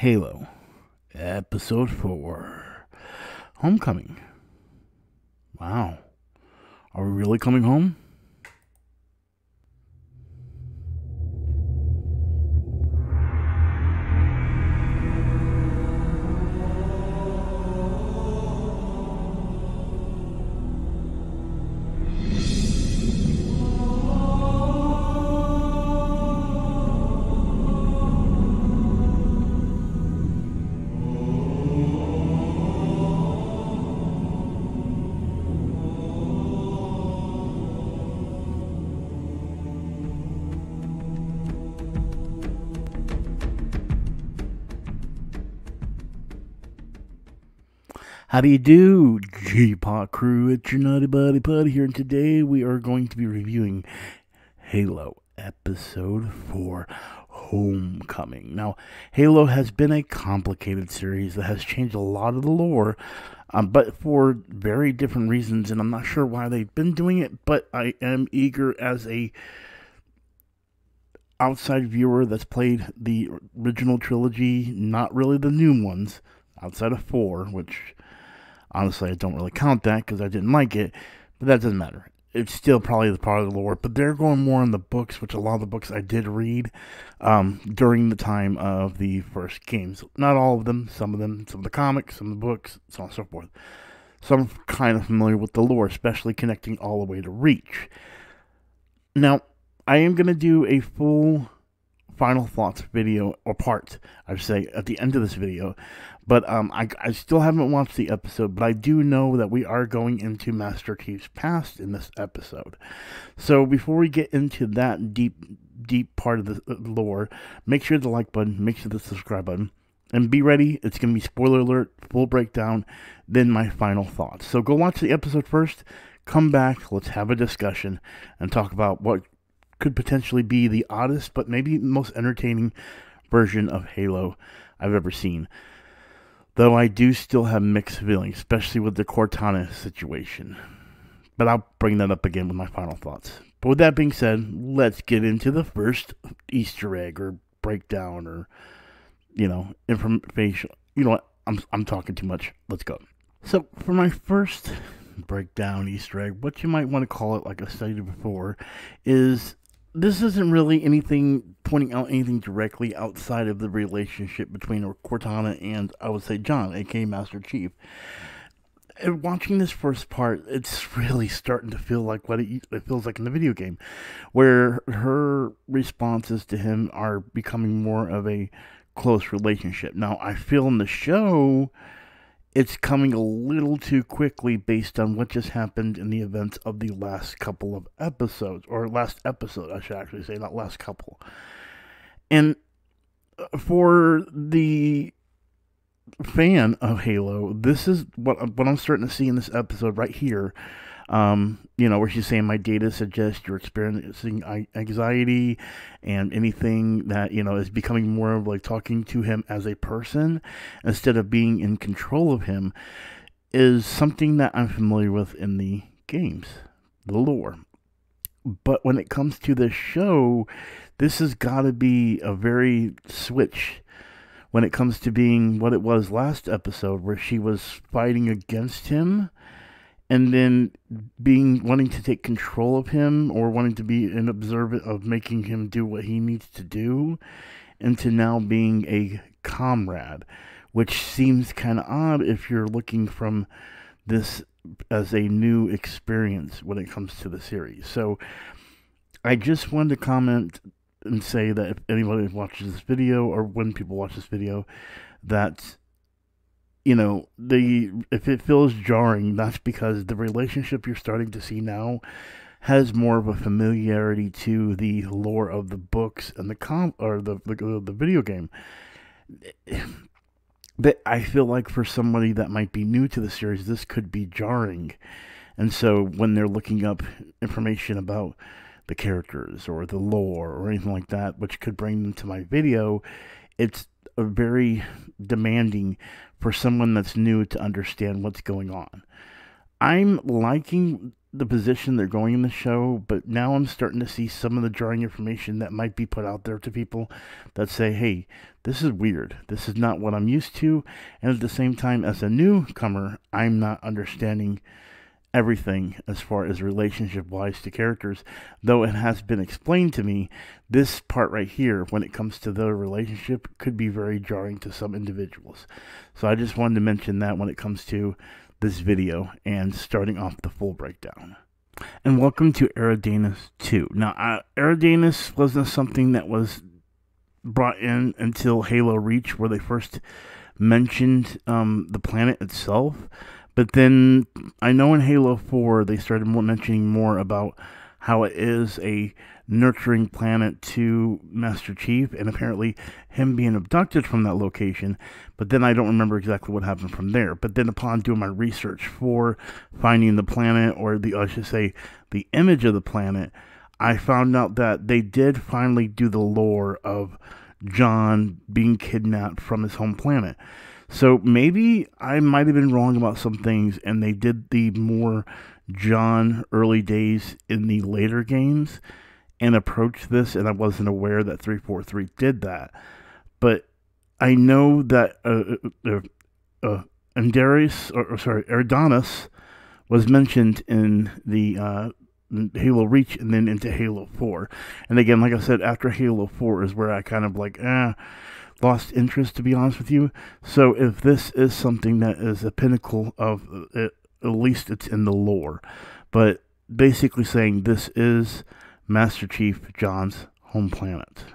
Halo, Episode 4, Homecoming. Wow. Are we really coming home? How do you do, G-Pot crew? It's your Naughty Buddy Putty here, and today we are going to be reviewing Halo Episode 4, Homecoming. Now, Halo has been a complicated series that has changed a lot of the lore, but for very different reasons, and I'm not sure why they've been doing it, but I am eager as a outside viewer that's played the original trilogy, not really the new ones, outside of 4, which honestly I don't really count that because I didn't like it, but that doesn't matter. It's still probably the part of the lore, but they're going more on the books, which a lot of the books I did read during the time of the first games. Not all of them, some of the comics, some of the books, so on and so forth. So I'm kind of familiar with the lore, especially connecting all the way to Reach. Now, I am going to do a full final thoughts video, or part, I should say, at the end of this video. But I still haven't watched the episode, but I do know that we are going into Master Chief's past in this episode. So before we get into that deep part of the lore, make sure the like button, make sure the subscribe button, and be ready. It's going to be spoiler alert, full breakdown, then my final thoughts. So go watch the episode first, come back, let's have a discussion, and talk about what could potentially be the oddest, but maybe most entertaining version of Halo I've ever seen. Though I do still have mixed feelings, especially with the Cortana situation. But I'll bring that up again with my final thoughts. But with that being said, let's get into the first Easter egg or breakdown or, information. You know what? I'm talking too much. Let's go. So for my first breakdown Easter egg, what you might want to call it, like I stated before, is this isn't really anything pointing out anything directly outside of the relationship between Cortana and, I would say, John, aka Master Chief. And watching this first part, it's really starting to feel like what it feels like in the video game, where her responses to him are becoming more of a close relationship. Now, I feel in the show it's coming a little too quickly based on what just happened in the events of the last couple of episodes, or last episode, I should actually say, not last couple. And for the fan of Halo, this is what I'm starting to see in this episode right here. Where she's saying my data suggests you're experiencing anxiety and anything that, is becoming more of like talking to him as a person instead of being in control of him is something that I'm familiar with in the games, the lore. But when it comes to the show, this has got to be a very switch when it comes to being what it was last episode, where she was fighting against him and then wanting to take control of him, or wanting to be an observant of making him do what he needs to do, into now being a comrade, which seems kind of odd if you're looking from this as a new experience when it comes to the series. So I just wanted to comment and say that if anybody watches this video, or when people watch this video, that if it feels jarring, that's because the relationship you're starting to see now has more of a familiarity to the lore of the books and the video game. But I feel like for somebody that might be new to the series, this could be jarring. And so when they're looking up information about the characters or the lore or anything like that, which could bring them to my video, it's a very demanding for someone that's new to understand what's going on. I'm liking the position they're going in the show, but now I'm starting to see some of the jarring information that might be put out there to people that say, hey, this is weird. This is not what I'm used to. And at the same time, as a newcomer, I'm not understanding everything as far as relationship-wise to characters. Though it has been explained to me, this part right here, when it comes to their relationship, could be very jarring to some individuals. So I just wanted to mention that when it comes to this video and starting off the full breakdown. And welcome to ERIGANUS 2. Now, ERIGANUS wasn't something that was brought in until Halo Reach, where they first mentioned the planet itself. But then I know in Halo 4 they started mentioning more about how it is a nurturing planet to Master Chief, and apparently him being abducted from that location. But then I don't remember exactly what happened from there. But then upon doing my research for finding the planet, or I should say the image of the planet, I found out that they did finally do the lore of John being kidnapped from his home planet. So maybe I might have been wrong about some things, and they did the more John early days in the later games and approached this, and I wasn't aware that 343 did that. But I know that ERIGANUS was mentioned in the Halo Reach and then into Halo 4. And again, like I said, after Halo 4 is where I kind of like, lost interest, to be honest with you. So if this is something that is a pinnacle of it, at least it's in the lore. But basically saying this is Master Chief John's home planet.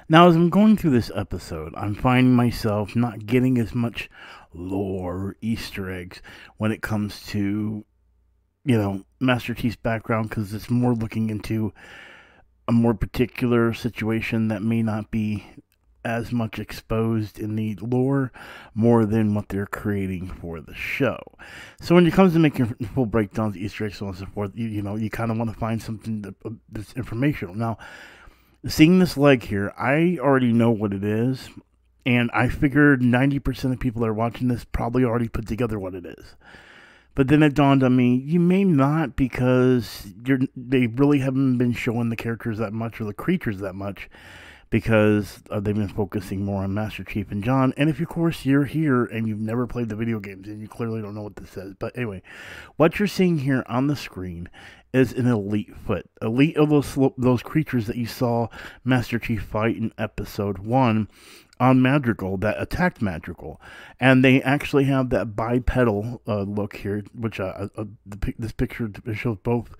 Now, as I'm going through this episode, I'm finding myself not getting as much lore or Easter eggs when it comes to, you know, Master Chief's background, because it's more looking into a more particular situation that may not be as much exposed in the lore, more than what they're creating for the show. So when it comes to making full breakdowns, Easter eggs, so on and so forth, you know, you kind of want to find something that's informational. Now, seeing this leg here, I already know what it is, and I figured 90% of people that are watching this probably already put together what it is. But then it dawned on me, you may not, because they really haven't been showing the characters that much, or the creatures that much, because they've been focusing more on Master Chief and John. And if, of course, you're here and you've never played the video games, and you clearly don't know what this is. But anyway, what you're seeing here on the screen is an elite foot. Elite of those creatures that you saw Master Chief fight in Episode 1 on Madrigal, that attacked Madrigal. And they actually have that bipedal look here, which this picture shows both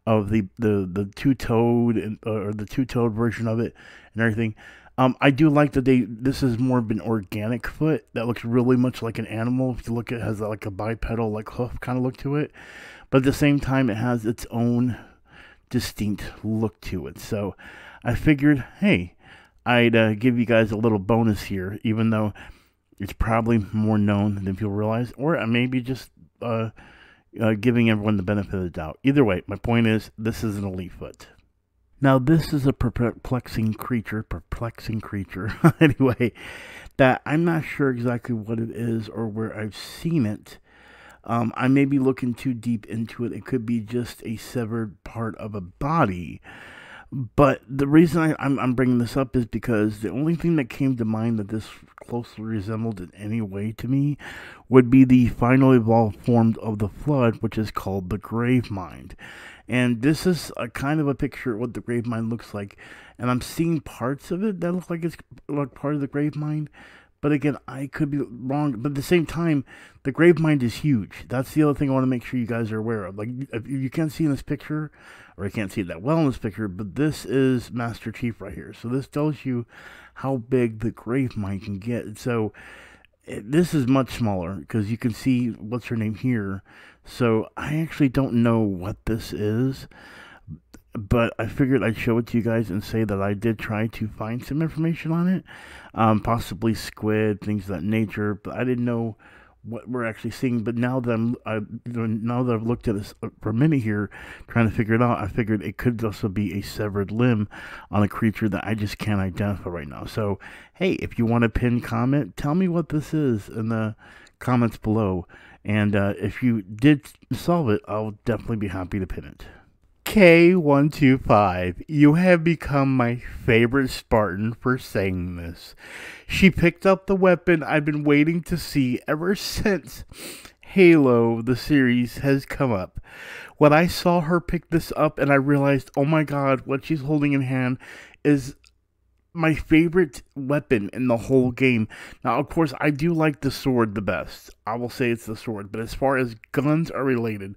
of the two-toed, or the two-toed version of it and everything. I do like that this is more of an organic foot that looks really much like an animal. If you look at it, has like a bipedal, like hoof kind of look to it. But at the same time, it has its own distinct look to it. So I figured, hey, I'd give you guys a little bonus here, even though it's probably more known than people realize, or maybe just giving everyone the benefit of the doubt. Either way, my point is, this is an elite foot. Now, this is a perplexing creature, anyway, that I'm not sure exactly what it is or where I've seen it. I may be looking too deep into it. It could be just a severed part of a body. But the reason I'm bringing this up is because the only thing that came to mind that this closely resembled in any way to me would be the final evolved form of the Flood, which is called the GRAVEMIND. And this is a kind of a picture of what the GRAVEMIND looks like. And I'm seeing parts of it that look like it's like part of the GRAVEMIND. But again, I could be wrong. But at the same time, the GRAVEMIND is huge. That's the other thing I want to make sure you guys are aware of. Like, if you can't see in this picture, or you can't see it that well in this picture, but this is Master Chief right here. So this tells you how big the GRAVEMIND can get. So this is much smaller, because you can see what's her name here. So I actually don't know what this is, but I figured I'd show it to you guys and say that I did try to find some information on it, possibly squid, things of that nature, but I didn't know what we're actually seeing. But now that I've looked at this for a minute here, trying to figure it out, I figured it could also be a severed limb on a creature that I just can't identify right now. So hey, if you want to pin comment, tell me what this is in the comments below, and if you did solve it, I'll definitely be happy to pin it. K125, you have become my favorite Spartan for saying this. She picked up the weapon I've been waiting to see ever since Halo, the series, has come up. When I saw her pick this up and I realized, oh my god, what she's holding in hand is my favorite weapon in the whole game. Now, of course, I do like the sword the best. I will say it's the sword. But as far as guns are related,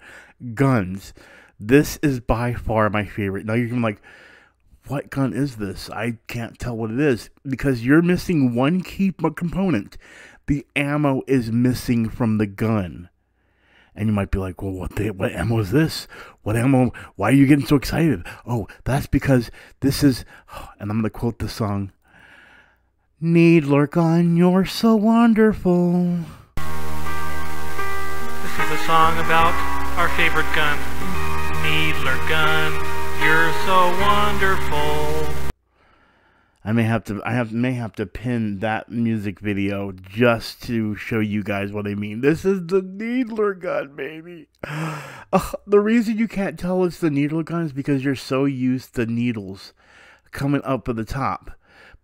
guns, this is by far my favorite. Now, you're like, what gun is this? I can't tell what it is. Because you're missing one key component. The ammo is missing from the gun. And you might be like, well, what ammo is this? What ammo? Why are you getting so excited? Oh, that's because this is, and I'm going to quote the song, Needler gun, you're so wonderful. This is a song about our favorite gun. Needler gun, you're so wonderful. I may have to pin that music video just to show you guys what I mean. This is the Needler gun, baby. The reason you can't tell it's the Needler gun is because you're so used to needles coming up at the top.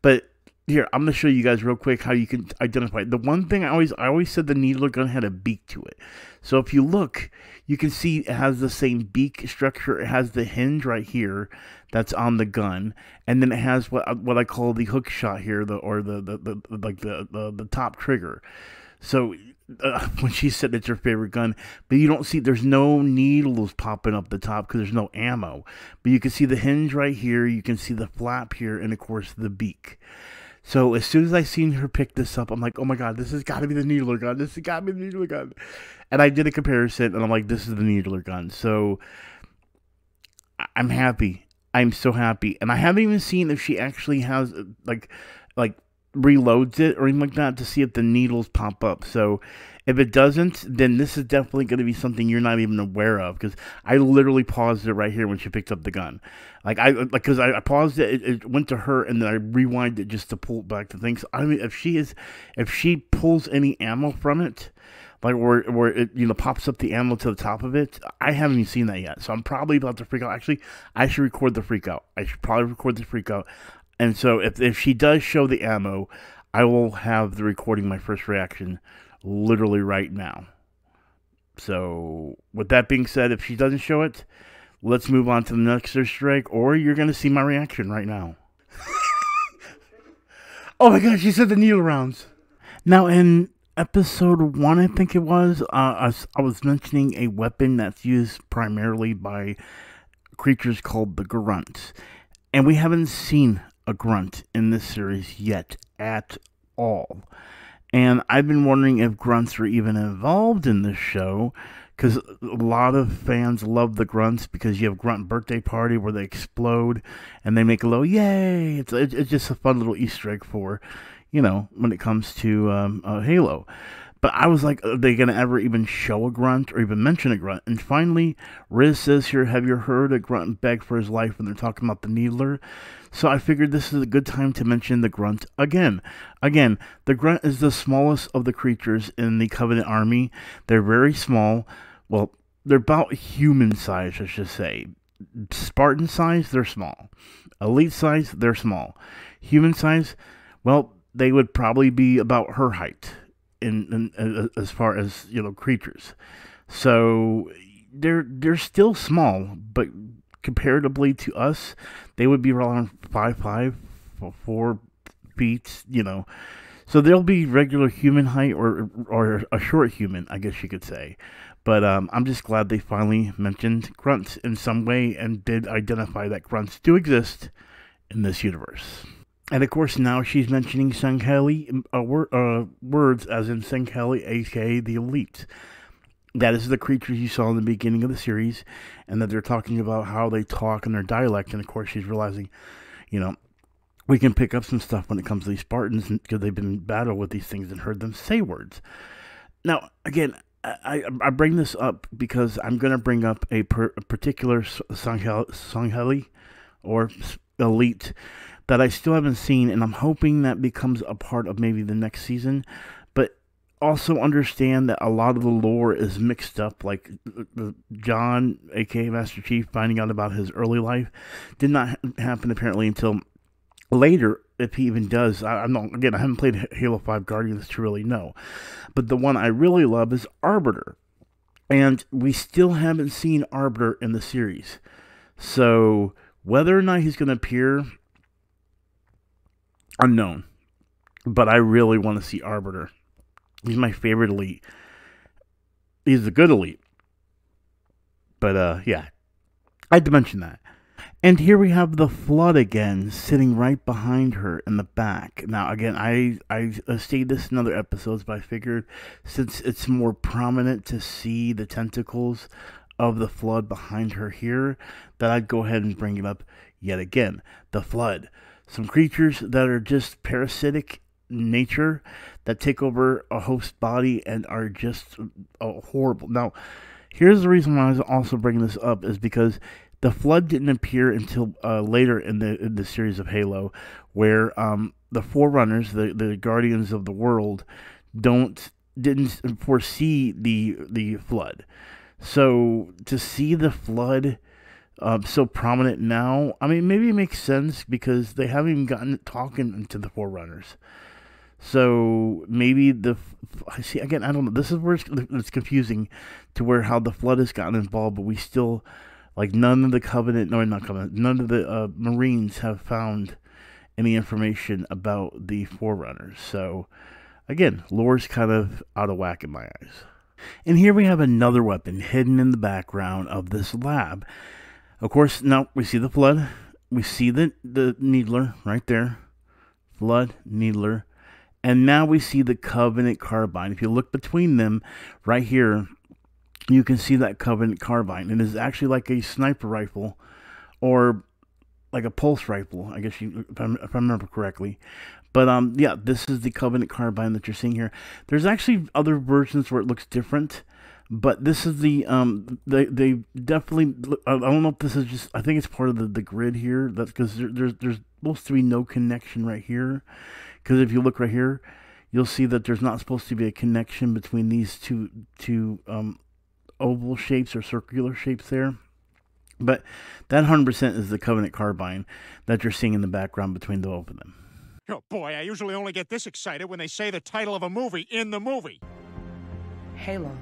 But here, I'm going to show you guys real quick how you can identify it. The one thing I always said the Needler gun had a beak to it. So if you look, you can see it has the same beak structure. It has the hinge right here that's on the gun, and then it has what I call the hook shot here, the top trigger. So when she said it's her favorite gun, but you don't see, there's no needles popping up the top because there's no ammo. But you can see the hinge right here, you can see the flap here, and of course the beak. So as soon as I seen her pick this up, I'm like, oh my god, this has got to be the Needler gun. This has got to be the Needler gun. And I did a comparison, and I'm like, this is the Needler gun. So I'm happy. I'm so happy. And I haven't even seen if she actually has, like reloads it or anything like that to see if the needles pop up. So if it doesn't, then this is definitely going to be something you're not even aware of, because I literally paused it right here when she picked up the gun. Because I paused it, it went to her, and then I rewind it just to pull it back to things. I mean, if she pulls any ammo from it, like where it pops up the ammo to the top of it, I haven't even seen that yet. So I'm probably about to freak out. Actually, I should record the freak out. I should probably record the freak out. And so if she does show the ammo, I will have the recording, my first reaction, literally right now. So with that being said, if she doesn't show it, let's move on to the next Easter egg, or you're going to see my reaction right now. Oh my gosh, she said the needle rounds. Now in episode 1, I think it was, I was mentioning a weapon that's used primarily by creatures called the grunts. And we haven't seen a grunt in this series yet at all. And I've been wondering if grunts are even involved in this show, because a lot of fans love the grunts because you have Grunt Birthday Party where they explode and they make a little yay. It's just a fun little Easter egg for, when it comes to Halo. But I was like, are they going to ever even show a grunt or even mention a grunt? And finally, Riz says here, have you heard a grunt beg for his life when they're talking about the Needler? So I figured this is a good time to mention the grunt again. Again, the grunt is the smallest of the creatures in the Covenant army. They're very small. Well, they're about human size, I should say. Spartan size, they're small. Elite size, they're small. Human size, well, they would probably be about her height. As far as creatures, so they're still small, but comparatively to us, they would be around 5'5", 4 feet. So they'll be regular human height or a short human, I guess you could say. But I'm just glad they finally mentioned grunts in some way and did identify that grunts do exist in this universe. And of course, now she's mentioning SANGHELLI words, as in SANGHELLI, aka the Elite. That is the creatures you saw in the beginning of the series, and that they're talking about how they talk and their dialect. And of course, she's realizing, we can pick up some stuff when it comes to these Spartans because they've been in battle with these things and heard them say words. Now, again, I bring this up because I'm going to bring up a particular SANGHELLI or Elite that I still haven't seen, and I'm hoping that becomes a part of maybe the next season. But also understand that a lot of the lore is mixed up. Like John, aka Master Chief, finding out about his early life did not happen apparently until later, if he even does. I haven't played Halo 5 Guardians to really know. But the one I really love is Arbiter. And we still haven't seen Arbiter in the series. So whether or not he's going to appear, unknown. But I really want to see Arbiter. He's my favorite elite. He's a good elite. But yeah, I had to mention that. And here we have the Flood again, sitting right behind her in the back. Now, again, I stated this in other episodes, but I figured since it's more prominent to see the tentacles of the Flood behind her here, that I'd go ahead and bring it up yet again. The Flood. Some creatures that are just parasitic in nature, that take over a host body and are just horrible. Now, here's the reason why I was also bringing this up, is because the Flood didn't appear until later in the series of Halo, where the Forerunners, the Guardians of the World, didn't foresee the Flood. So to see the Flood so prominent now, I mean, maybe it makes sense because they haven't even gotten talking to the Forerunners. So maybe again, I don't know. This is where it's confusing, to where how the Flood has gotten involved, but we still. Like, none of the Covenant, no, not Covenant, none of the Marines have found any information about the Forerunners. So, again, lore's kind of out of whack in my eyes. And here we have another weapon hidden in the background of this lab. Of course, now we see the Flood. We see the Needler right there. Flood, Needler. And now we see the Covenant Carbine. If you look between them, right here, you can see that Covenant Carbine. It is actually like a sniper rifle, or like a pulse rifle, I guess, if I remember correctly. But yeah, this is the Covenant Carbine that you're seeing here. There's actually other versions where it looks different, but this is the they definitely. I don't know if this is just. I think it's part of the grid here. That's because there's supposed to be no connection right here. Because if you look right here, you'll see that there's not supposed to be a connection between these two oval shapes or circular shapes there. But that 100% is the Covenant Carbine that you're seeing in the background between the both of them. Oh boy, I usually only get this excited when they say the title of a movie in the movie. Halo.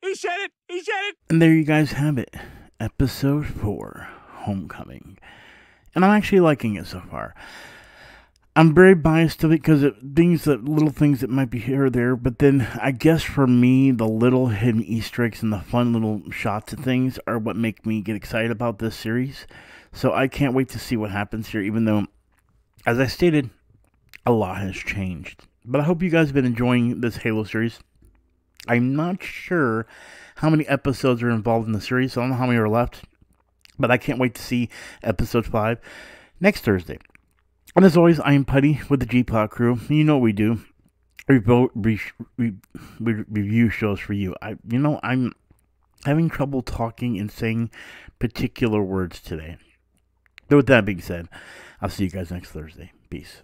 He said it! He said it! And there you guys have it. Episode 4, Homecoming. And I'm actually liking it so far. I'm very biased to it because little things that might be here or there, but then I guess for me, the little hidden Easter eggs and the fun little shots of things are what make me get excited about this series. So I can't wait to see what happens here, even though, as I stated, a lot has changed. But I hope you guys have been enjoying this Halo series. I'm not sure how many episodes are involved in the series, so I don't know how many are left, but I can't wait to see episode 5 next Thursday. And as always, I am Putty with the G-Plot crew. You know what we do. We review shows for you. I'm having trouble talking and saying particular words today. But with that being said, I'll see you guys next Thursday. Peace.